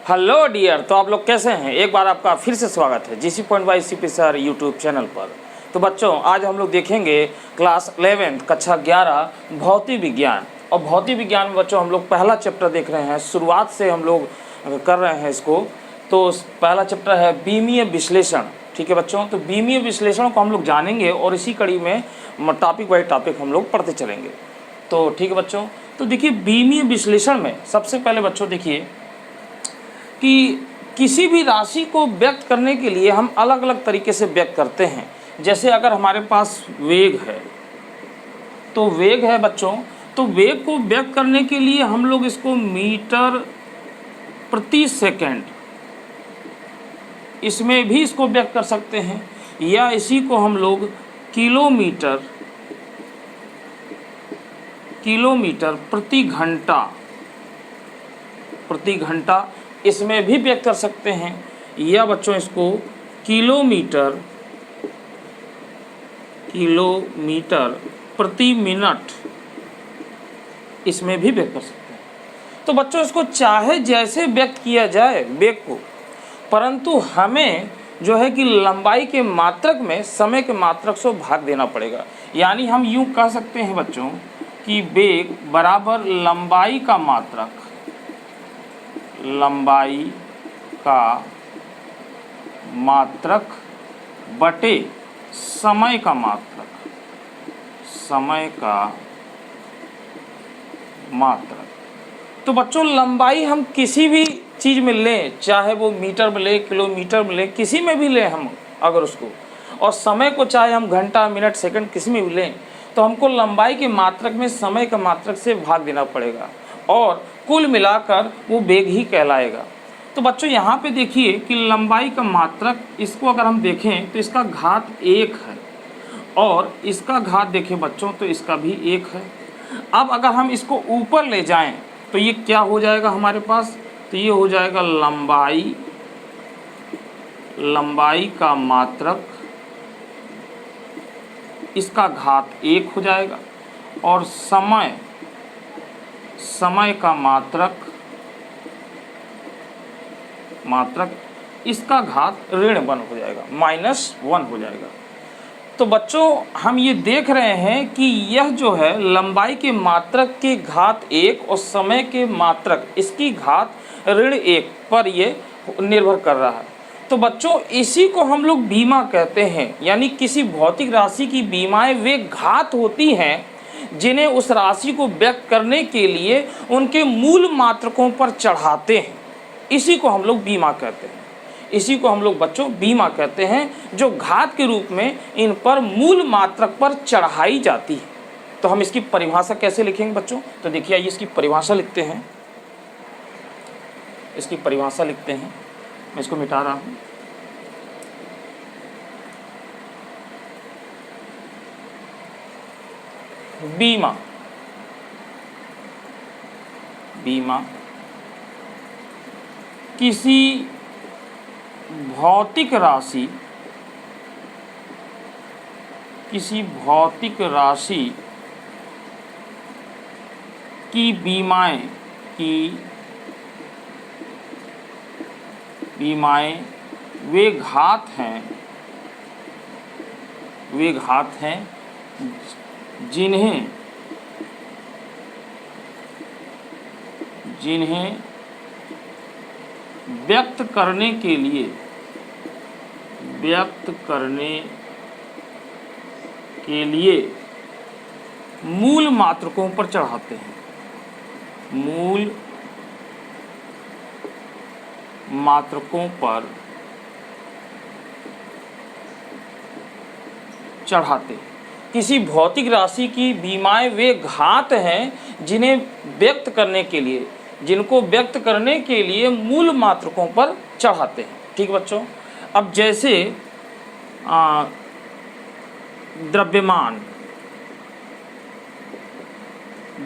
Hello dear, तो आप लोग कैसे हैं। एक बार आपका फिर से स्वागत है GC point by CP sir YouTube channel पर। तो बच्चों, आज हम लोग देखेंगे क्लास 11 कक्षा 11 भौतिक विज्ञान। और भौतिक विज्ञान में बच्चों हम लोग पहला चैप्टर देख रहे हैं। शुरुआत से हम लोग कर रहे हैं इसको। तो पहला चैप्टर है बीमीय विश्लेषण। ठीक है बच्चों, तो बीमीय विश्लेषण को हम लोग जानेंगे और इसी कड़ी में टॉपिक बाई टॉपिक हम लोग पढ़ते चलेंगे। तो ठीक है बच्चों, तो देखिए बीमीय विश्लेषण में सबसे पहले बच्चों देखिए कि किसी भी राशि को व्यक्त करने के लिए हम अलग अलग तरीके से व्यक्त करते हैं। जैसे अगर हमारे पास वेग है, तो वेग है बच्चों, तो वेग को व्यक्त करने के लिए हम लोग इसको मीटर प्रति सेकंड, इसमें भी इसको व्यक्त कर सकते हैं, या इसी को हम लोग किलोमीटर प्रति घंटा इसमें भी व्यक्त कर सकते हैं, या बच्चों इसको किलोमीटर प्रति मिनट इसमें भी व्यक्त कर सकते हैं। तो बच्चों इसको चाहे जैसे व्यक्त किया जाए वेग को, परंतु हमें जो है कि लंबाई के मात्रक में समय के मात्रक से भाग देना पड़ेगा। यानी हम यूँ कह सकते हैं बच्चों कि वेग बराबर लंबाई का मात्रक बटे समय का मात्रक। तो बच्चों लंबाई हम किसी भी चीज़ में लें, चाहे वो मीटर में लें, किलोमीटर में लें, किसी में भी लें हम अगर उसको, और समय को चाहे हम घंटा, मिनट, सेकंड किसी में भी लें, तो हमको लंबाई के मात्रक में समय का मात्रक से भाग देना पड़ेगा और कुल मिलाकर वो वेग ही कहलाएगा। तो बच्चों यहाँ पे देखिए कि लंबाई का मात्रक, इसको अगर हम देखें तो इसका घात 1 है और इसका घात देखें बच्चों तो इसका भी 1 है। अब अगर हम इसको ऊपर ले जाएं तो ये क्या हो जाएगा हमारे पास, तो ये हो जाएगा लंबाई का मात्रक, इसका घात 1 हो जाएगा, और समय का मात्रक इसका घात ऋण 1 हो जाएगा, -1 हो जाएगा। तो बच्चों हम ये देख रहे हैं कि यह जो है लंबाई के मात्रक के घात 1 और समय के मात्रक इसकी घात ऋण 1 पर ये निर्भर कर रहा है। तो बच्चों इसी को हम लोग बीमा कहते हैं। यानी किसी भौतिक राशि की बीमाएं वे घात होती हैं जिन्हें उस राशि को व्यक्त करने के लिए उनके मूल मात्रकों पर चढ़ाते हैं। इसी को हम लोग बीमा कहते हैं। इसी को हम लोग बच्चों बीमा कहते हैं, जो घात के रूप में इन पर मूल मात्रक पर चढ़ाई जाती है। तो हम इसकी परिभाषा कैसे लिखेंगे बच्चों, तो देखिए आइए इसकी परिभाषा लिखते हैं। मैं इसको मिटा रहा हूँ। बीमा किसी भौतिक राशि की बीमाएं वे घात हैं जिन्हें व्यक्त करने के लिए मूल मात्रकों पर चढ़ाते हैं। किसी भौतिक राशि की बीमाएं वे घात हैं जिनको व्यक्त करने के लिए मूल मात्रकों पर चढ़ाते हैं। ठीक बच्चों, अब जैसे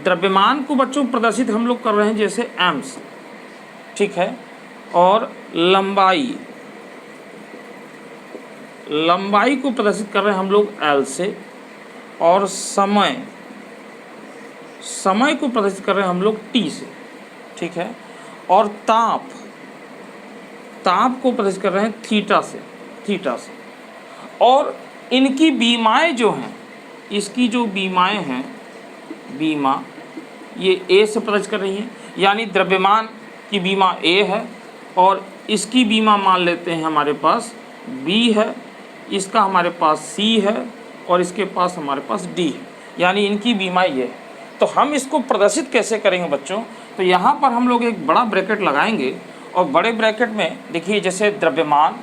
द्रव्यमान को बच्चों प्रदर्शित हम लोग कर रहे हैं जैसे एम्स, ठीक है, और लंबाई को प्रदर्शित कर रहे हैं हम लोग एल से, और समय को प्रदर्शित कर रहे हैं हम लोग टी से। ठीक है, और ताप ताप को प्रदर्शित कर रहे हैं थीटा से। और इनकी बीमाएं जो हैं, इसकी जो बीमाएं हैं, बीमा ये ए से प्रदर्शित कर रही हैं, यानी द्रव्यमान की बीमा ए है और इसकी बीमा मान लेते हैं हमारे पास बी है, इसका हमारे पास सी है और इसके पास हमारे पास डी है, यानी इनकी बीमा ये है। तो हम इसको प्रदर्शित कैसे करेंगे बच्चों? तो यहाँ पर हम लोग एक बड़ा ब्रैकेट लगाएंगे और बड़े ब्रैकेट में देखिए जैसे द्रव्यमान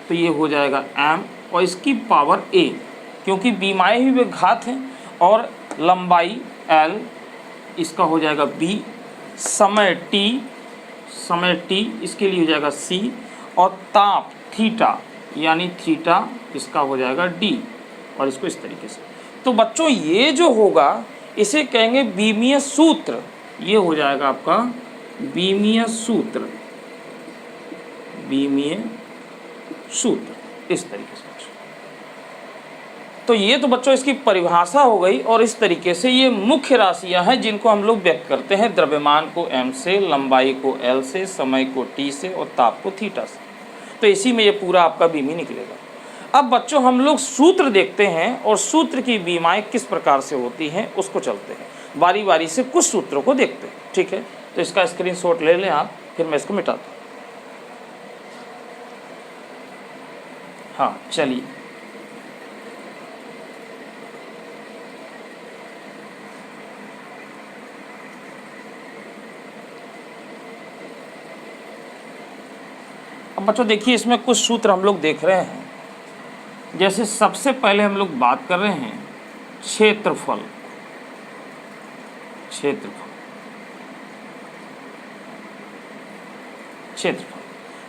तो ये हो जाएगा m और इसकी पावर a, क्योंकि बीमाएँ ही वे घात हैं, और लंबाई l इसका हो जाएगा b, समय t इसके लिए हो जाएगा c, और ताप थीटा यानी थीटा इसका हो जाएगा d, और इसको इस तरीके से। तो बच्चों ये जो होगा इसे कहेंगे बीमीय सूत्र, ये हो जाएगा आपका बीमीय सूत्र, इस तरीके से। तो ये तो बच्चों इसकी परिभाषा हो गई, और इस तरीके से ये मुख्य राशियां हैं जिनको हम लोग व्यक्त करते हैं, द्रव्यमान को m से, लंबाई को l से, समय को t से और ताप को थीटा से। तो इसी में ये पूरा आपका बीमी निकलेगा। अब बच्चों हम लोग सूत्र देखते हैं और सूत्र की बीमाएं किस प्रकार से होती हैं उसको चलते हैं, बारी बारी से कुछ सूत्रों को देखते हैं, ठीक है। तो इसका स्क्रीनशॉट ले लें आप, फिर मैं इसको मिटाता हूँ। हाँ चलिए, अब बच्चों देखिए इसमें कुछ सूत्र हम लोग देख रहे हैं। जैसे सबसे पहले हम लोग बात कर रहे हैं क्षेत्रफल।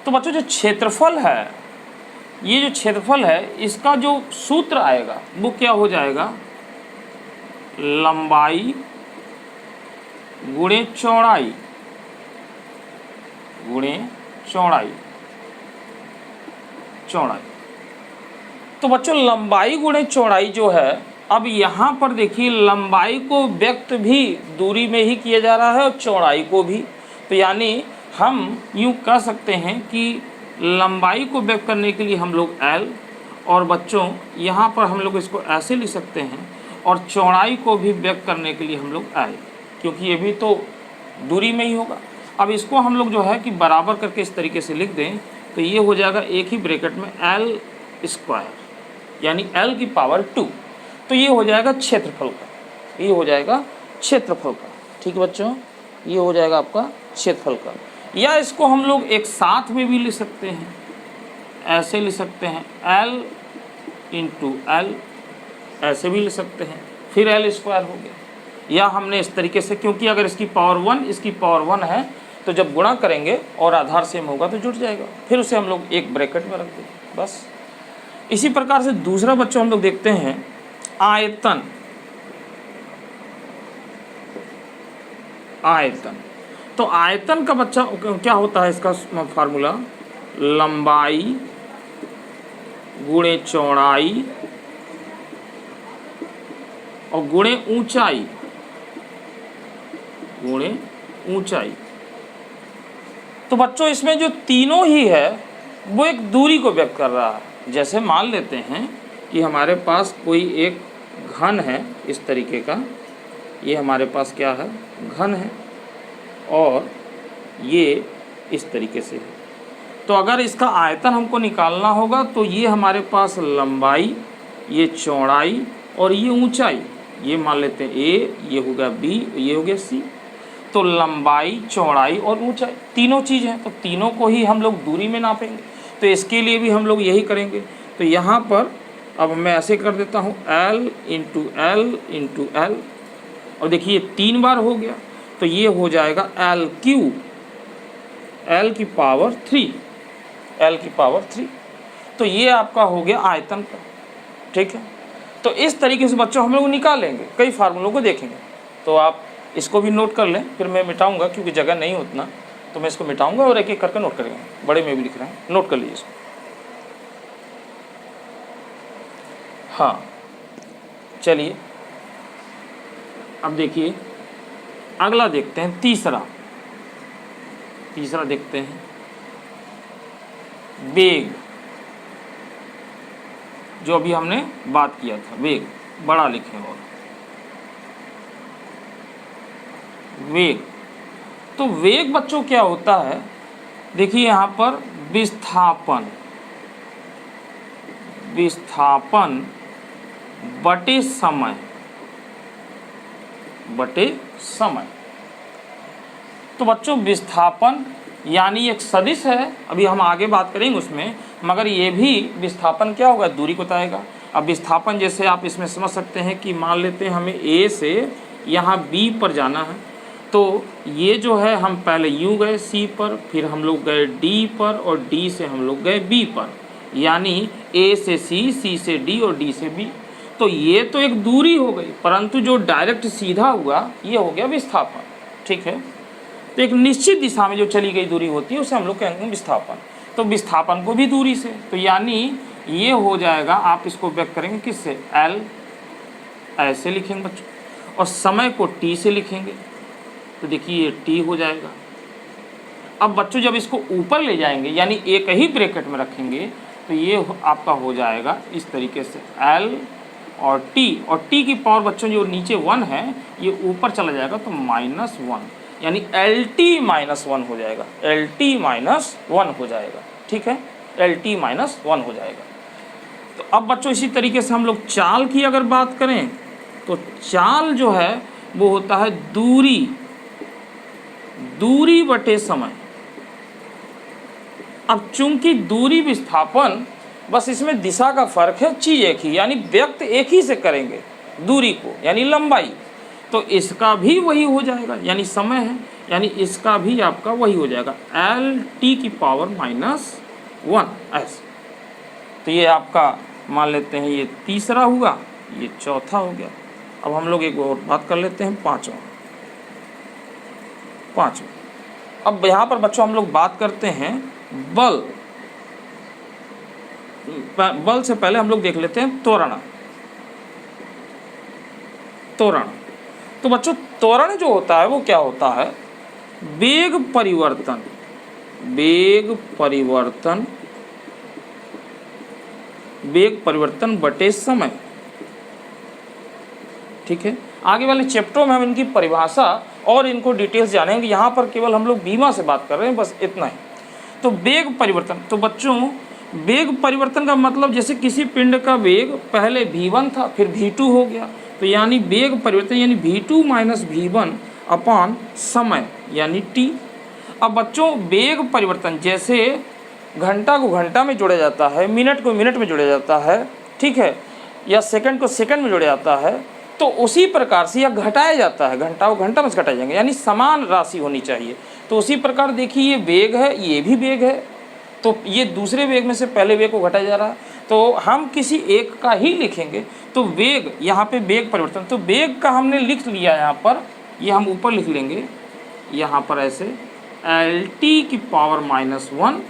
तो बच्चों जो क्षेत्रफल है, ये जो क्षेत्रफल है इसका जो सूत्र आएगा वो क्या हो जाएगा, लंबाई गुणे चौड़ाई तो बच्चों लंबाई गुणे चौड़ाई जो है, अब यहाँ पर देखिए लंबाई को व्यक्त भी दूरी में ही किया जा रहा है और चौड़ाई को भी। तो यानी हम यूँ कह सकते हैं कि लंबाई को व्यक्त करने के लिए हम लोग L, और बच्चों यहाँ पर हम लोग इसको ऐसे लिख सकते हैं, और चौड़ाई को भी व्यक्त करने के लिए हम लोग L, क्योंकि ये भी तो दूरी में ही होगा। अब इसको हम लोग जो है कि बराबर करके इस तरीके से लिख दें तो ये हो जाएगा एक ही ब्रैकेट में L स्क्वायर, यानी L की पावर 2। तो ये हो जाएगा क्षेत्रफल का, ये हो जाएगा क्षेत्रफल का, ठीक है बच्चों, ये हो जाएगा आपका क्षेत्रफल का। या इसको हम लोग एक साथ में भी लिख सकते हैं, ऐसे लिख सकते हैं L इंटू L, ऐसे भी लिख सकते हैं, फिर L स्क्वायर हो गया। या हमने इस तरीके से, क्योंकि अगर इसकी पावर 1 इसकी पावर 1 है तो जब गुणा करेंगे और आधार सेम होगा तो जुड़ जाएगा, फिर उसे हम लोग एक ब्रैकेट में रख देंगे बस। इसी प्रकार से दूसरा बच्चों हम लोग देखते हैं आयतन। तो आयतन का बच्चा क्या होता है, इसका फार्मूला लंबाई गुणे चौड़ाई और गुणे ऊंचाई। तो बच्चों इसमें जो तीनों ही है वो एक दूरी को व्यक्त कर रहा है। जैसे मान लेते हैं कि हमारे पास कोई एक घन है इस तरीके का, ये हमारे पास क्या है, घन है, और ये इस तरीके से है। तो अगर इसका आयतन हमको निकालना होगा तो ये हमारे पास लंबाई, ये चौड़ाई और ये ऊंचाई, ये मान लेते हैं ए, ये हो गया बी, ये हो गया सी। तो लंबाई, चौड़ाई और ऊंचाई तीनों चीज़ हैं, तो तीनों को ही हम लोग दूरी में नापेंगे। तो इसके लिए भी हम लोग यही करेंगे। तो यहाँ पर अब मैं ऐसे कर देता हूँ L इंटू L, और देखिए 3 बार हो गया, तो ये हो जाएगा L क्यूब, L की पावर 3। तो ये आपका हो गया आयतन का, ठीक है। तो इस तरीके से बच्चों हम लोग निकालेंगे, कई फार्मूलों को देखेंगे। तो आप इसको भी नोट कर लें, फिर मैं मिटाऊंगा क्योंकि जगह नहीं उतना, तो मैं इसको मिटाऊंगा और एक एक करके नोट करेंगे। बड़े में भी लिख रहे हैं, नोट कर लीजिए इसको। हाँ चलिए अब देखिए अगला देखते हैं, तीसरा देखते हैं। वेग, जो अभी हमने बात किया था, वेग बड़ा लिखें और वेग। तो वेग बच्चों क्या होता है, देखिए यहाँ पर विस्थापन, विस्थापन बटे समय, बटे समय। तो बच्चों विस्थापन यानी एक सदिश है, अभी हम आगे बात करेंगे उसमें, मगर ये भी विस्थापन क्या होगा, दूरी को बताएगा। अब विस्थापन जैसे आप इसमें समझ सकते हैं कि मान लेते हैं हमें ए से यहाँ बी पर जाना है, तो ये जो है हम पहले यू गए सी पर, फिर हम लोग गए डी पर, और डी से हम लोग गए बी पर, यानी ए से सी, सी से डी और डी से बी। तो ये तो एक दूरी हो गई, परंतु जो डायरेक्ट सीधा हुआ ये हो गया विस्थापन। ठीक है, तो एक निश्चित दिशा में जो चली गई दूरी होती है उसे हम लोग कहेंगे विस्थापन। तो विस्थापन को भी दूरी से, तो यानी ये हो जाएगा, आप इसको व्यक्त करेंगे किससे, एल, ऐसे लिखेंगे बच्चों, और समय को टी से लिखेंगे, तो देखिए ये टी हो जाएगा। अब बच्चों जब इसको ऊपर ले जाएंगे यानी एक ही ब्रैकेट में रखेंगे, तो ये आपका हो जाएगा इस तरीके से एल और टी, और टी की पावर बच्चों जो नीचे 1 है ये ऊपर चला जाएगा तो -1, यानी एल टी -1 हो जाएगा, एल टी -1 हो जाएगा। ठीक है, एल टी -1 हो जाएगा। तो अब बच्चों इसी तरीके से हम लोग चाल की अगर बात करें, तो चाल जो है वो होता है दूरी, दूरी बटे समय। अब चूंकि दूरी विस्थापन, बस इसमें दिशा का फर्क है, चीज एक ही, यानी व्यक्त एक ही से करेंगे दूरी को, यानी लंबाई, तो इसका भी वही हो जाएगा, यानी समय है, यानी इसका भी आपका वही हो जाएगा, एल टी की पावर -1 ऐसे। तो ये आपका मान लेते हैं ये तीसरा हुआ, ये चौथा हो गया। अब हम लोग एक और बात कर लेते हैं, पांचवा। अब यहाँ पर बच्चों हम लोग बात करते हैं बल। बल से पहले हम लोग देख लेते हैं त्वरण। त्वरण, तो बच्चों त्वरण जो होता है वो क्या होता है, वेग परिवर्तन, वेग परिवर्तन, वेग परिवर्तन बटे समय। ठीक है, आगे वाले चैप्टरों में हम इनकी परिभाषा और इनको डिटेल्स जानेंगे, यहाँ पर केवल हम लोग बीमा से बात कर रहे हैं, बस इतना ही। तो वेग परिवर्तन, तो बच्चों वेग परिवर्तन का मतलब जैसे किसी पिंड का वेग पहले v1 था फिर v2 हो गया, तो यानी वेग परिवर्तन यानी v2 - v1 अपॉन समय यानी t। अब बच्चों वेग परिवर्तन जैसे घंटा को घंटा में जोड़ा जाता है, मिनट को मिनट में जोड़ा जाता है, ठीक है, या सेकंड को सेकंड में जोड़ा जाता है, तो उसी प्रकार से यह घटाया जाता है, घंटा को घंटा में से घटाए जाएंगे, यानी समान राशि होनी चाहिए। तो उसी प्रकार देखिए ये वेग है, ये भी वेग है, तो ये दूसरे वेग में से पहले वेग को घटाया जा रहा है, तो हम किसी एक का ही लिखेंगे। तो वेग, यहाँ पे वेग परिवर्तन, तो वेग का हमने लिख लिया यहाँ पर, ये हम ऊपर लिख लेंगे यहाँ पर ऐसे एल टी की पावर -1,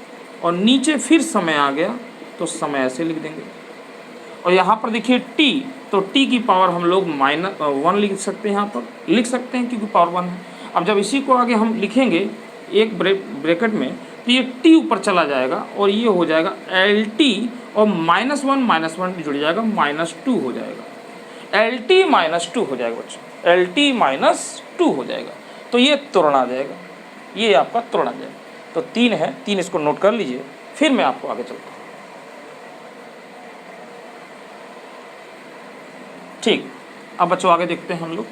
और नीचे फिर समय आ गया तो समय ऐसे लिख देंगे। और यहाँ पर देखिए टी, तो टी की पावर हम लोग -1 लिख सकते हैं, यहाँ पर लिख सकते हैं क्योंकि पावर 1 है। अब जब इसी को आगे हम लिखेंगे एक ब्रैकेट में, तो ये टी ऊपर चला जाएगा और ये हो जाएगा एल टी, और -1 भी जुड़ जाएगा, -2 हो जाएगा, एल टी -2 हो जाएगा बच्चों, एल टी -2 हो जाएगा। तो ये त्वरण आ जाएगा, ये आपका त्वरण आ जाएगा। तो 3 है, 3 इसको नोट कर लीजिए, फिर मैं आपको आगे चलता हूँ। ठीक, अब बच्चों आगे देखते हैं हम लोग।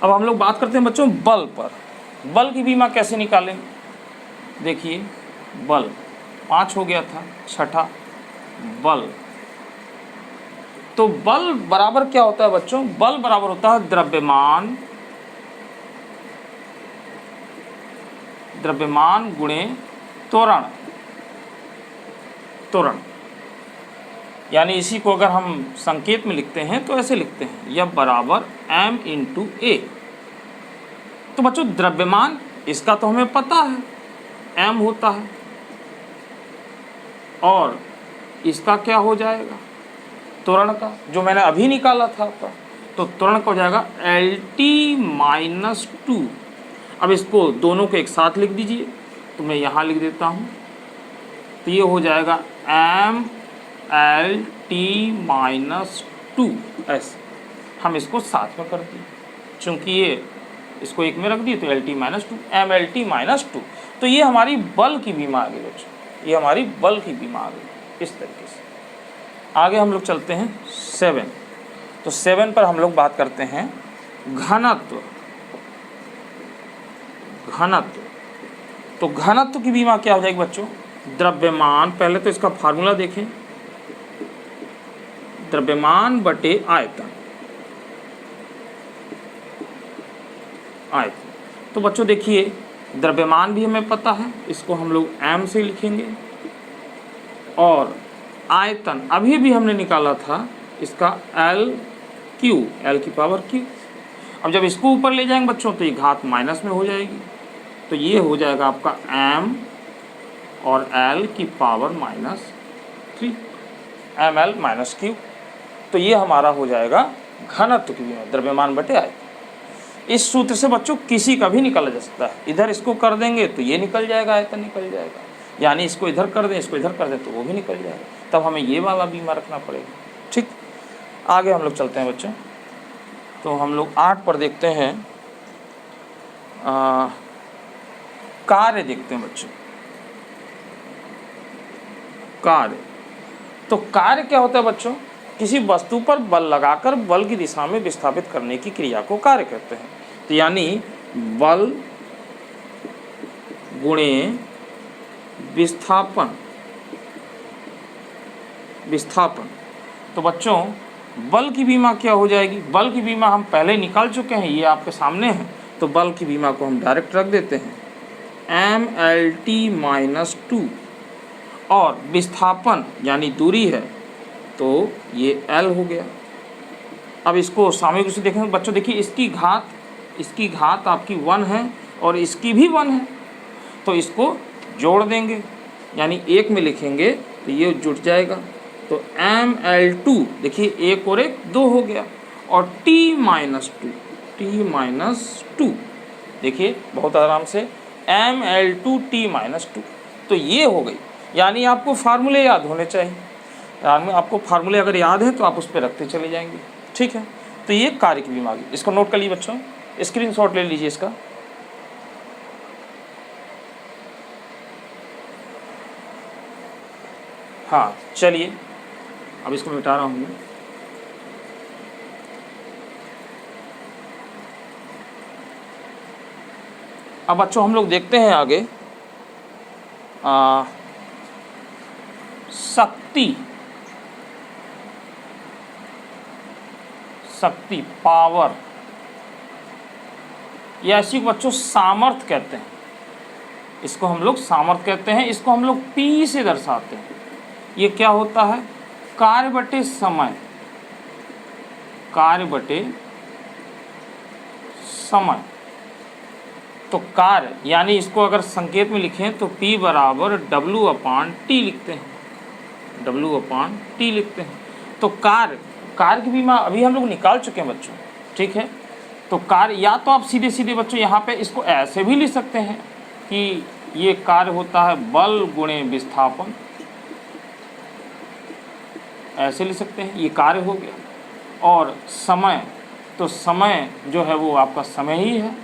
अब हम लोग बात करते हैं बच्चों बल पर। बल की बीमा कैसे निकालें, देखिए बल 5 हो गया था, छठा बल। तो बल बराबर क्या होता है बच्चों, बल बराबर होता है द्रव्यमान, द्रव्यमान गुणे त्वरण। त्वरण यानी इसी को अगर हम संकेत में लिखते हैं तो ऐसे लिखते हैं, यह बराबर m × a। तो बच्चों द्रव्यमान इसका तो हमें पता है m होता है, और इसका क्या हो जाएगा त्वरण का, जो मैंने अभी निकाला था आपका, तो त्वरण का हो जाएगा एल टी -2। अब इसको दोनों को एक साथ लिख दीजिए, तो मैं यहाँ लिख देता हूँ। तो ये हो जाएगा MLT-2 ऐसे हम इसको साथ में कर दिए, चूँकि ये इसको एक में रख दिए तो LT-2 MLT-2। तो ये हमारी बल की बीमा आ गई बच्चों, ये हमारी बल की बीमा आ गई। इस तरीके से आगे हम लोग चलते हैं 7। तो 7 पर हम लोग बात करते हैं घनत्व। घनत्व, तो घनत्व की बीमा क्या हो जाएगी बच्चों? द्रव्यमान, पहले तो इसका फार्मूला देखें, द्रव्यमान बटे आयतन। आयतन, तो बच्चों देखिए द्रव्यमान भी हमें पता है, इसको हम लोग m से लिखेंगे, और आयतन अभी भी हमने निकाला था इसका L/Q, L की पावर Q। अब जब इसको ऊपर ले जाएंगे बच्चों तो ये घात माइनस में हो जाएगी, तो ये हो जाएगा आपका m और L की पावर -3 mL-Q। तो ये हमारा हो जाएगा घनत्व की बीमा, द्रव्यमान बटे आयतन। इस सूत्र से बच्चों किसी का भी निकाला जा सकता है। इधर इसको कर देंगे तो ये निकल जाएगा, आयतन निकल जाएगा, यानी इसको इधर कर दें, इसको इधर कर दें तो वो भी निकल जाएगा। तब हमें ये वाला बीमा रखना पड़ेगा। ठीक, आगे हम लोग चलते हैं बच्चों। तो हम लोग 8 पर देखते हैं, कार्य देखते हैं बच्चों। कार्य, तो कार्य क्या होता है बच्चों? किसी वस्तु पर बल लगाकर बल की दिशा में विस्थापित करने की क्रिया को कार्य कहते हैं। तो यानी बल गुणे विस्थापन। विस्थापन, तो बच्चों बल की बीमा क्या हो जाएगी? बल की बीमा हम पहले निकाल चुके हैं, ये आपके सामने है। तो बल की बीमा को हम डायरेक्ट रख देते हैं MLT-2, और विस्थापन यानी दूरी है तो ये L हो गया। अब इसको सामने रूप से देखेंगे बच्चों, देखिए इसकी घात आपकी 1 है और इसकी भी 1 है, तो इसको जोड़ देंगे, यानी एक में लिखेंगे तो ये जुट जाएगा। तो ML2, देखिए एक और एक 2 हो गया, और T-2, देखिए बहुत आराम से ML2T-2। तो ये हो गई, यानी आपको फार्मूले याद होने चाहिए। आपको फार्मूले अगर याद है तो आप उस पर रखते चले जाएंगे। ठीक है, तो ये कार्य की बीमा आ गई। इसको नोट कर लीजिए बच्चों, स्क्रीनशॉट ले लीजिए इसका। हाँ चलिए, अब इसको मिटा रहा हूँ मैं। अब बच्चों हम लोग देखते हैं आगे शक्ति, पावर, या ऐसी बच्चों सामर्थ्य कहते हैं। इसको हम लोग सामर्थ्य कहते हैं, इसको हम लोग P से दर्शाते हैं। ये क्या होता है? कार्य बटे समय, कार्य बटे समय। तो कार्य यानी इसको अगर संकेत में लिखें तो P बराबर W/T लिखते हैं, W/T लिखते हैं। तो कार्य की बीमा अभी हम लोग निकाल चुके हैं बच्चों। ठीक है, तो कार्य या तो आप सीधे सीधे बच्चों यहाँ पे इसको ऐसे भी लिख सकते हैं कि ये कार्य होता है बल गुणे विस्थापन, ऐसे लिख सकते हैं, ये कार्य हो गया। और समय, तो समय जो है वो आपका समय ही है।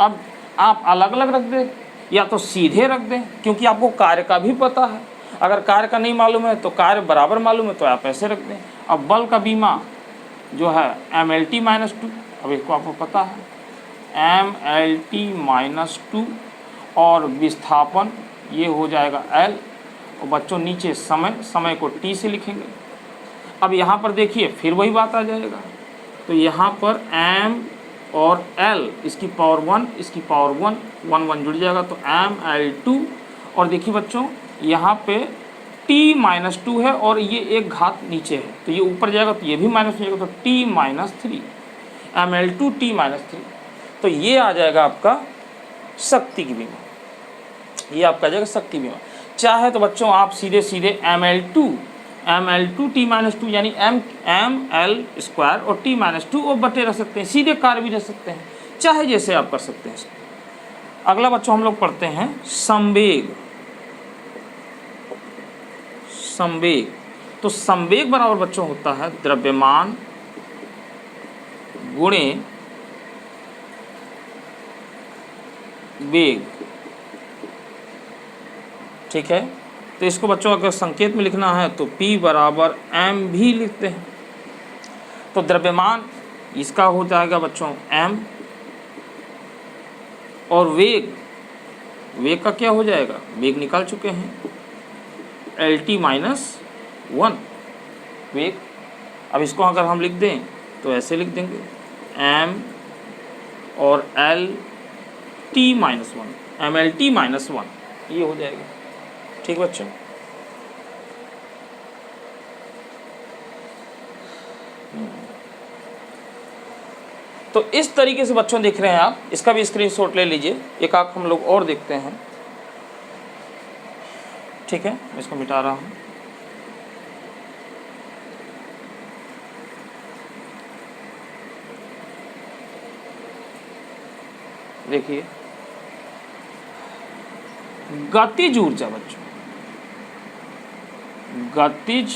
अब आप अलग अलग रख दें या तो सीधे रख दें, क्योंकि आपको कार्य का भी पता है। अगर कार्य का नहीं मालूम है तो कार्य बराबर मालूम है तो आप ऐसे रख दें। अब बल का बीमा जो है MLT-2, अब इसको आपको पता है MLT-2, और विस्थापन ये हो जाएगा L, और बच्चों नीचे समय को T से लिखेंगे। अब यहाँ पर देखिए फिर वही बात आ जाएगा, तो यहाँ पर M और L, इसकी पावर 1, इसकी पावर 1 जुड़ जाएगा, तो ML2। और देखिए बच्चों यहाँ पे T-2 है और ये एक घात नीचे है, तो ये ऊपर जाएगा तो ये भी माइनस हो जाएगा, तो T-3, ML2T-3। तो ये आ जाएगा आपका शक्ति की बीमा, ये आपका आ जाएगा शक्ति बीमा। चाहे तो बच्चों आप सीधे सीधे ML2T-2 यानी ML² और T-2 और बटे रख सकते हैं, सीधे कार्य भी रख सकते हैं। चाहे जैसे आप कर सकते हैं। अगला बच्चों हम लोग पढ़ते हैं संवेग। संवेग, तो संवेग बराबर बच्चों होता है द्रव्यमान गुणे वेग। ठीक है, तो इसको बच्चों अगर संकेत में लिखना है तो P बराबर m भी लिखते हैं। तो द्रव्यमान इसका हो जाएगा बच्चों m, और वेग, वेग का क्या हो जाएगा, वेग निकाल चुके हैं, LT-1 वेग। अब इसको अगर हम लिख दें तो ऐसे लिख देंगे m और LT-1, MLT-1, ये हो जाएगा। ठीक बच्चों, तो इस तरीके से बच्चों देख रहे हैं आप, इसका भी स्क्रीनशॉट ले लीजिए। एक आंख हम लोग और देखते हैं। ठीक है, मैं इसको मिटा रहा हूँ। देखिए गतिज ऊर्जा बच्चों, गतिज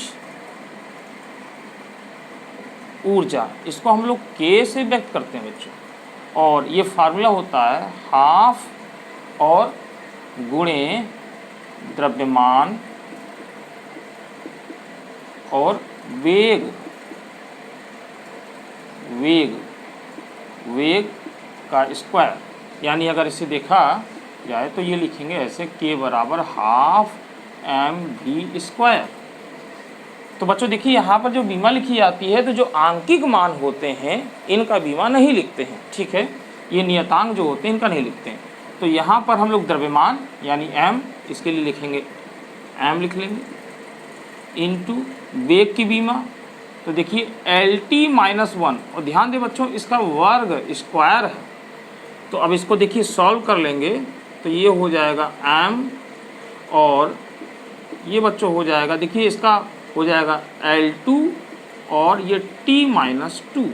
ऊर्जा, इसको हम लोग K से व्यक्त करते हैं बच्चों, और ये फार्मूला होता है हाफ और गुणे द्रव्यमान और वेग, वेग, वेग का स्क्वायर। यानी अगर इसे देखा जाए तो ये लिखेंगे ऐसे K बराबर हाफ mv²। तो बच्चों देखिए यहाँ पर जो बीमा लिखी जाती है, तो जो आंकिक मान होते हैं इनका बीमा नहीं लिखते हैं। ठीक है, ये नियतांक जो होते हैं इनका नहीं लिखते हैं। तो यहाँ पर हम लोग द्रव्यमान यानी m, इसके लिए लिखेंगे m लिख लेंगे, इनटू वेग की बीमा। तो देखिए LT-1, और ध्यान दें बच्चों इसका वर्ग स्क्वायर है। तो अब इसको देखिए सॉल्व कर लेंगे तो ये हो जाएगा m, और ये बच्चों हो जाएगा, देखिए इसका हो जाएगा L2 और ये T-2।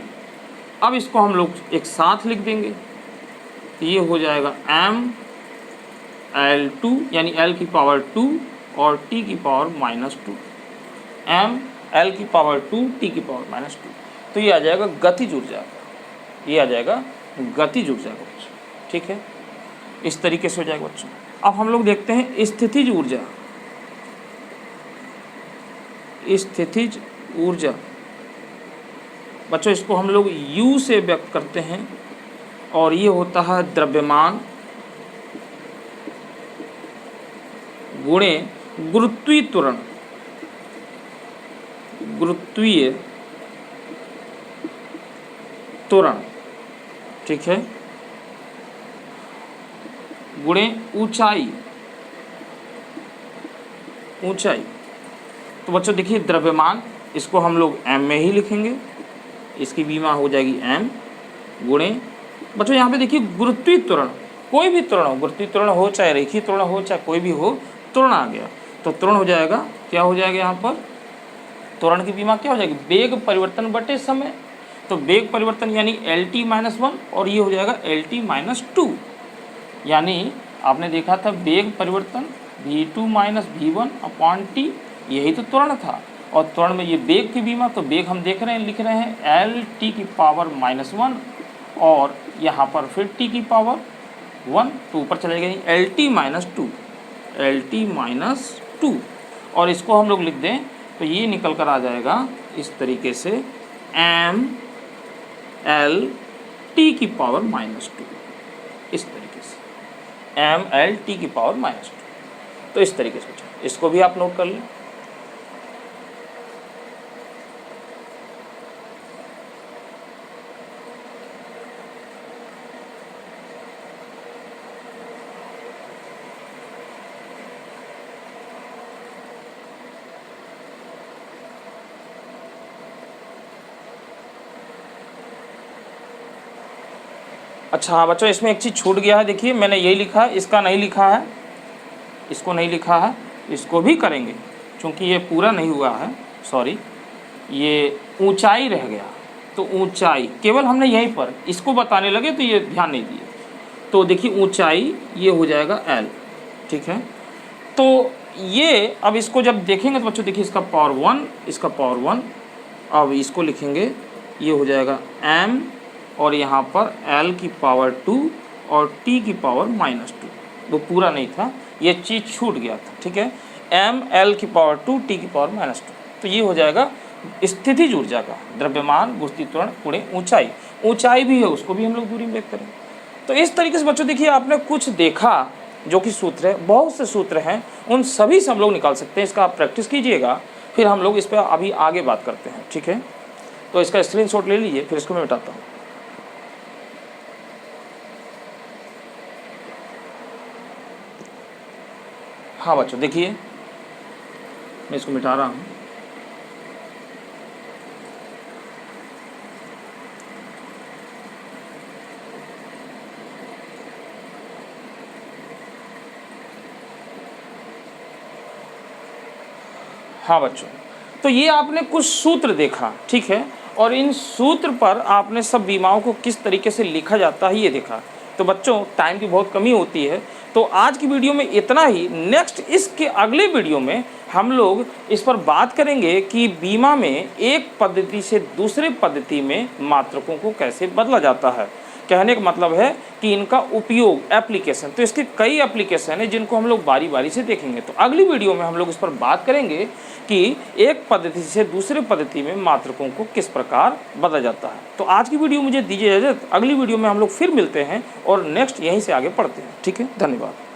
अब इसको हम लोग एक साथ लिख देंगे, ये हो जाएगा m L2 यानी L की पावर 2 और T की पावर -2, m L की पावर 2 T की पावर -2। तो ये आ जाएगा गतिज ऊर्जा, ये आ जाएगा गतिज ऊर्जा का बच्चों। ठीक है, इस तरीके से हो जाएगा बच्चों। अब हम लोग देखते हैं स्थितिज ऊर्जा। स्थितिज ऊर्जा बच्चों, इसको हम लोग U से व्यक्त करते हैं, और ये होता है द्रव्यमान गुणे गुरुत्वीय त्वरण, गुरुत्वीय त्वरण। ठीक है, गुणे ऊंचाई, ऊंचाई। तो बच्चों देखिए द्रव्यमान, इसको हम लोग m में ही लिखेंगे, इसकी बीमा हो जाएगी m गुणे बच्चों यहाँ पे देखिए गुरुत्वीय त्वरण, कोई भी त्वरण हो, गुरुत्वीय त्वरण हो चाहे रेखीय त्वरण हो चाहे कोई भी हो, त्वरण आ गया तो त्वरण हो जाएगा, क्या हो जाएगा यहाँ पर, त्वरण की बीमा क्या हो जाएगी, वेग परिवर्तन बटे समय। तो वेग परिवर्तन यानी LT-1, और ये हो जाएगा LT-2। यानी आपने देखा था वेग परिवर्तन v2 - v1/t, यही तो त्वरण था। और त्वरण में ये वेग की बीमा, तो वेग हम देख रहे हैं, लिख रहे हैं LT की पावर -1 और यहाँ पर फिर T की पावर 1, तो ऊपर चले गए LT-2, LT-2। और इसको हम लोग लिख दें तो ये निकल कर आ जाएगा इस तरीके से m L T की पावर -2, इस तरीके से m L T की पावर -2। तो इस तरीके से इसको भी आप नोट कर लें। अच्छा हाँ बच्चों, इसमें एक चीज़ छूट गया है, देखिए मैंने यही लिखा है, इसका नहीं लिखा है, इसको नहीं लिखा है, इसको भी करेंगे क्योंकि ये पूरा नहीं हुआ है, सॉरी, ये ऊंचाई रह गया। तो ऊंचाई केवल हमने यहीं पर इसको बताने लगे तो ये ध्यान नहीं दिए। तो देखिए ऊंचाई ये हो जाएगा l, ठीक है। तो ये अब इसको जब देखेंगे तो बच्चों देखिए इसका पावर 1, इसका पावर 1, अब इसको लिखेंगे ये हो जाएगा m और यहाँ पर l की पावर 2 और t की पावर -2। वो पूरा नहीं था, ये चीज़ छूट गया था, ठीक है। m l की पावर 2 t की पावर -2, तो ये हो जाएगा स्थितिज ऊर्जा का द्रव्यमान गुणित त्वरण गुणे ऊंचाई। ऊंचाई भी है उसको भी हम लोग दूरी में व्यक्त करें। तो इस तरीके से बच्चों देखिए आपने कुछ देखा जो कि सूत्र है, बहुत से सूत्र हैं, उन सभी से हम लोग निकाल सकते हैं। इसका आप प्रैक्टिस कीजिएगा, फिर हम लोग इस पर अभी आगे बात करते हैं, ठीक है। तो इसका स्क्रीनशॉट ले लीजिए, फिर इसको मैं मिटाता हूँ। हाँ बच्चों देखिए मैं इसको मिटा रहा हूँ। हाँ बच्चों, तो ये आपने कुछ सूत्र देखा, ठीक है, और इन सूत्र पर आपने सब बीमाओं को किस तरीके से लिखा जाता है ये देखा। तो बच्चों टाइम की बहुत कमी होती है, तो आज की वीडियो में इतना ही। नेक्स्ट इसके अगले वीडियो में हम लोग इस पर बात करेंगे कि बीमा में एक पद्धति से दूसरे पद्धति में मात्रकों को कैसे बदला जाता है। कहने का मतलब है कि इनका उपयोग, एप्लीकेशन, तो इसके कई एप्लीकेशन है जिनको हम लोग बारी बारी से देखेंगे। तो अगली वीडियो में हम लोग इस पर बात करेंगे कि एक पद्धति से दूसरे पद्धति में मात्रकों को किस प्रकार बदला जाता है। तो आज की वीडियो मुझे दीजिए इजाज़त, अगली वीडियो में हम लोग फिर मिलते हैं और नेक्स्ट यहीं से आगे पढ़ते हैं, ठीक है। धन्यवाद।